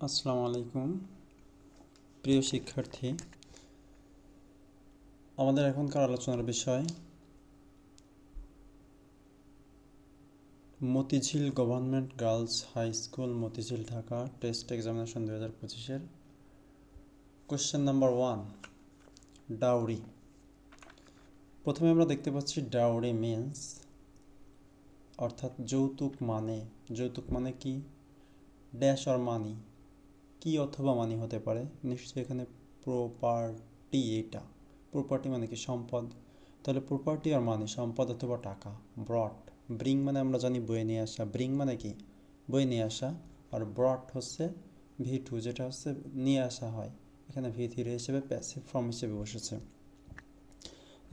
আসসালামু আলাইকুম প্রিয় শিক্ষার্থী। আমাদের এখনকার আলোচনার বিষয় Motijheel government girls high school Motijheel Dhaka test examination 2025-এর কোশ্চেন নাম্বার 1, ডাউরি। প্রথমে আমরা দেখতে পাচ্ছি ডাউরি মিন্স অর্থাৎ যৌতুক মানে কি? ড্যাশ অর মানি, কি অথবা মানি হতে পারে। নিশ্চয়ই এখানে প্রপার্টি, এটা প্রপার্টি মানে কি? সম্পদ। তাহলে প্রপার্টি আর মানি সম্পদ অথবা টাকা। ব্রট, ব্রিং মানে আমরা জানি বয়ে নিয়ে আসা, ব্রিং মানে কি? বয়ে নিয়ে আসা। আর ব্রট হচ্ছে V2, যেটা হচ্ছে নিয়ে আসা হয়। এখানে V3 হিসেবে প্যাসিভ ফর্ম হিসেবে বসেছে।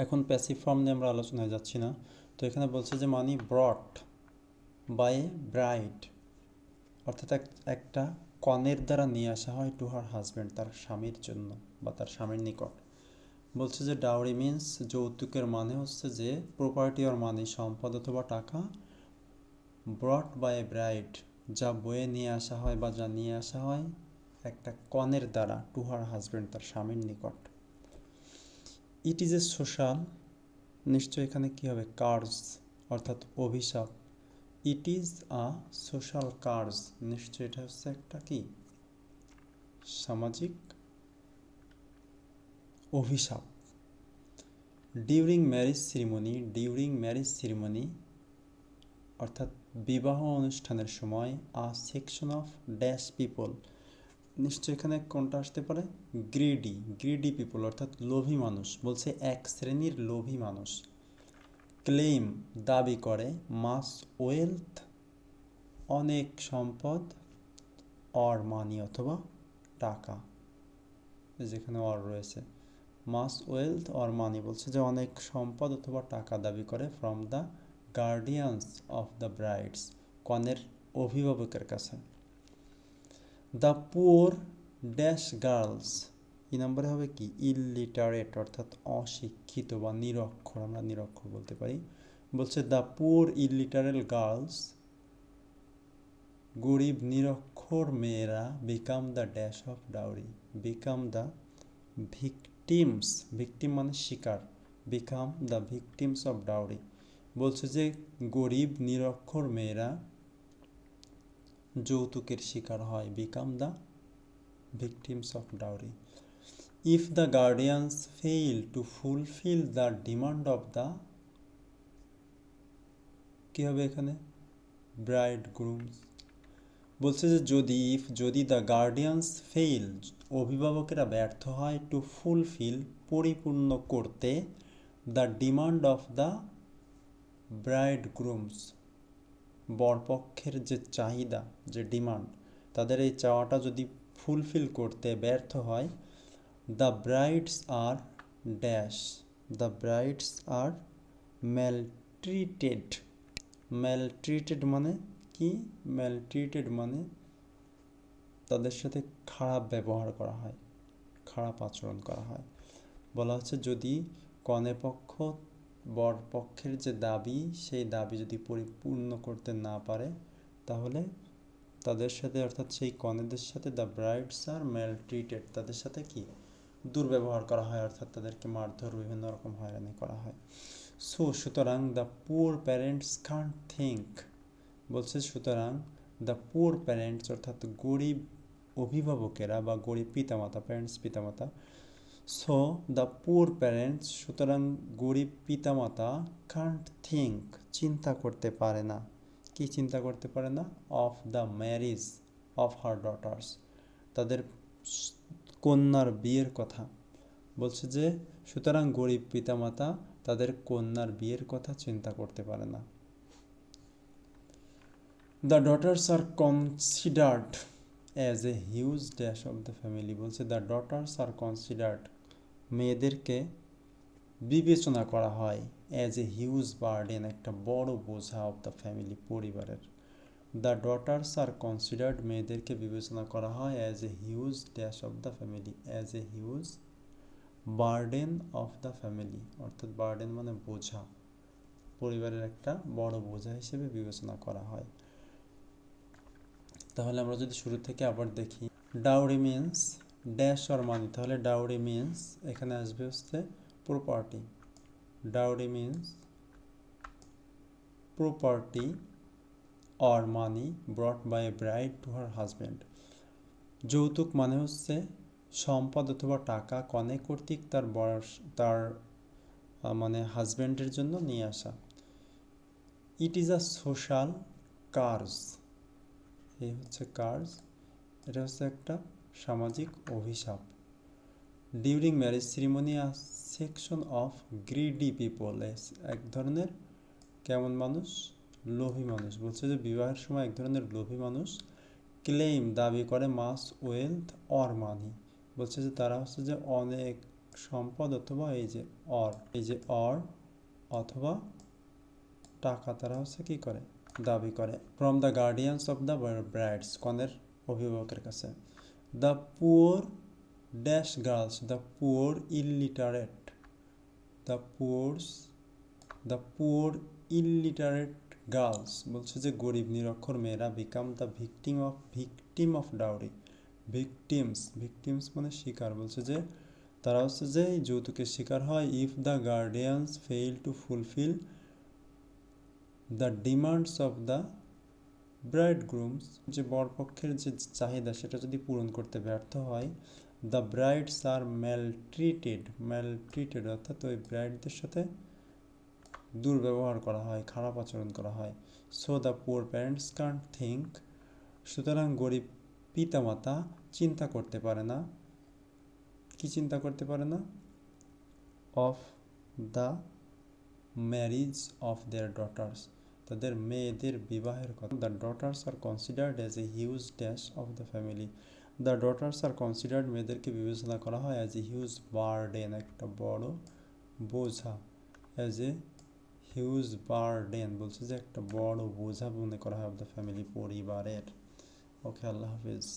এখন প্যাসিভ ফর্ম নিয়ে আমরা আলোচনায় যাচ্ছি না। তো এখানে বলছে যে মানি ব্রট বাই এ ব্রাইড, অর্থাৎ একটা কনের দ্বারা নিয়ে আসা হয় টু হার হাজব্যান্ড, তার স্বামীর জন্য বা তার স্বামীর নিকট। বলছে যে ডাউরি মিন্স যৌতুকের মানে হচ্ছে যে প্রপার্টি অর মানি সম্পদ অথবা টাকা, ব্রট বাই এ ব্রাইড যা বয়ে নিয়ে আসা হয় বা যা নিয়ে আসা হয় একটা কনের দ্বারা টু হার হাজব্যান্ড, তার স্বামীর নিকট। ইট ইজ এ সোশ্যাল, নিশ্চয় এখানে কি হবে? কার্স, অর্থাৎ অভিশাপ। It is a social curse, নিশ্চয় এটা হচ্ছে একটা কি? সামাজিক অভিশাপ। ডিউরিং ম্যারেজ সেরিমনি অর্থাৎ বিবাহ অনুষ্ঠানের সময় আ সেকশন অফ ড্যাশ পিপল, নিশ্চয় এখানে কোনটা আসতে পারে? গ্রিডি পিপল অর্থাৎ লোভী মানুষ। বলছে এক শ্রেণীর লোভী মানুষ। ক্লেইম দাবি করে, মাস ওয়েলথ অনেক সম্পদ, অর মানি অথবা টাকা, যেখানে অর রয়েছে। মাস ওয়েলথ অর মানি বলছে যে অনেক সম্পদ অথবা টাকা দাবি করে from the guardians of the brides, কনের অভিভাবকের কাছে। দ্য পুওর ড্যাশ গার্লস, এই নম্বরে হবে কি? ইলিটারেট অর্থাৎ অশিক্ষিত বা নিরক্ষর, আমরা নিরক্ষর বলতে পারি। বলছে দ্য পুওর ইলিটারেল গার্লস, গরিব নিরক্ষর মেয়েরা become the dash of dowry, become the victims, victim মানে শিকার, become the victims of dowry. বলছে যে গরিব নিরক্ষর মেয়েরা যৌতুকের শিকার হয়, become the victims of dowry. If the guardians fail to fulfil the demand of the, কী হবে এখানে? Bride grooms. বলছে যে যদি দ্য গার্ডিয়ানস ফেইল, অভিভাবকেরা ব্যর্থ হয়, টু ফুলফিল পরিপূর্ণ করতে, the demand of the bride grooms, বরপক্ষের যে চাহিদা, যে ডিমান্ড, তাদের এই চাওয়াটা যদি ফুলফিল করতে ব্যর্থ হয়, the brides are dash, the brides are maltreated, maltreated মানে কি? ম্যালট্রিটেড মানে তাদের সাথে খারাপ ব্যবহার করা হয়, খারাপ আচরণ করা হয়। বলা হচ্ছে যদি কনে পক্ষ বরপক্ষের যে দাবি, সেই দাবি যদি পরিপূর্ণ করতে না পারে, তাহলে তাদের সাথে অর্থাৎ সেই কনেদের সাথে দ্য ব্রাইডস আর ম্যালট্রিটেড, তাদের সাথে কি? দুর্ব্যবহার করা হয়, অর্থাৎ তাদেরকে মারধর, বিভিন্ন রকম হয়রানি করা হয়। সুতরাং the poor parents Kant think, বলছে সুতরাং দ্য পুয়ার প্যারেন্টস অর্থাৎ গরিব অভিভাবকেরা বা গরিব পিতামাতা, প্যারেন্টস পিতামাতা। সো দ্য পুয়ার প্যারেন্টস, সুতরাং গরিব পিতামাতা, কান্ট থিঙ্ক চিন্তা করতে পারে না। কি চিন্তা করতে পারে না? Of the marriage of her daughters, তাদের কন্যার বিয়ের কথা। বলছে যে সুতরাং গরিব পিতামাতা তাদের কন্যার বিয়ের কথা চিন্তা করতে পারে না। The daughters are considered as a huge dash of the family, বলছে দ্য ডটার্স আর কনসিডার্ড, মেয়েদেরকে বিবেচনা করা হয় অ্যাজ এ হিউজ বার্ডেন, একটা বড় বোঝা, অফ দ্য ফ্যামিলি, পরিবারের। দ্য ডটার্স আর কনসিডার্ড, মেয়েদেরকে বিবেচনা করা হয় as a huge dash of the family, as a huge burden of the family, অর্থাৎ বার্ডেন মানে বোঝা, পরিবারের একটা বড় বোঝা হিসেবে বিবেচনা করা হয়। তাহলে আমরা যদি শুরু থেকে আবার দেখি, dowry means dash or money, তাহলে ডাউরি মিন্স এখানে আসবে হচ্ছে property. Dowry means property or money brought by a bride to her husband. যৌতুক মানে হচ্ছে সম্পদ অথবা টাকা কনে কর্তৃক তার মানে হাজব্যান্ডের জন্য নিয়ে আসা। It is a social curse, এই হচ্ছে কার্স, এটা হচ্ছে একটা সামাজিক অভিশাপ। During marriage ceremony a section of greedy people, এক ধরনের কেমন মানুষ, লোভী মানুষ, বলছে যে বিবাহের সময় এক ধরনের লোভী মানুষ ক্লেম দাবি করে মাস ওয়েলথ অর মানি, বলছে যে তারা হচ্ছে যে অনেক সম্পদ অথবা এই যে অর অথবা টাকা তারা হচ্ছে কি করে, দাবি করে। From the guardians of the brides, কনের অভিভাবকের কাছে। The poor dash girls, the poor illiterate, the poor illiterate girls, বলছে যে গরিব নিরক্ষর মেয়েরা become the victim of dowry. Victims মানে শিকার, বলছে যে তারা হচ্ছে যে যৌতুকের শিকার হয় if the guardians fail to fulfil the demands of the bridegrooms, যে বরপক্ষের যে চাহিদা সেটা যদি পূরণ করতে ব্যর্থ হয়। দ্য ব্রাইডস আর ম্যালট্রিটেড অর্থাৎ ওই ব্রাইডদের সাথে দুর্ব্যবহার করা হয়, খারাপ আচরণ করা হয়। So the poor parents Kant think, সুতরাং গরিব পিতামাতা চিন্তা করতে পারে না, কি চিন্তা করতে পারে না, of the marriage of their daughters, তাদের মেয়েদের বিবাহের কথা। The daughters are considered as a huge dash of the family, the daughters are considered মেয়েদেরকে বিবেচনা করা হয় অ্যাজ এ হিউজ বার্ডেন, একটা বড় বোঝা। অ্যাজ এ হিউজ বার্ডেন বলছে যে একটা বড় বোঝা মনে করা হয় অফ দ্য ফ্যামিলি, পরিবারের। ওকে, আল্লাহ হাফিজ।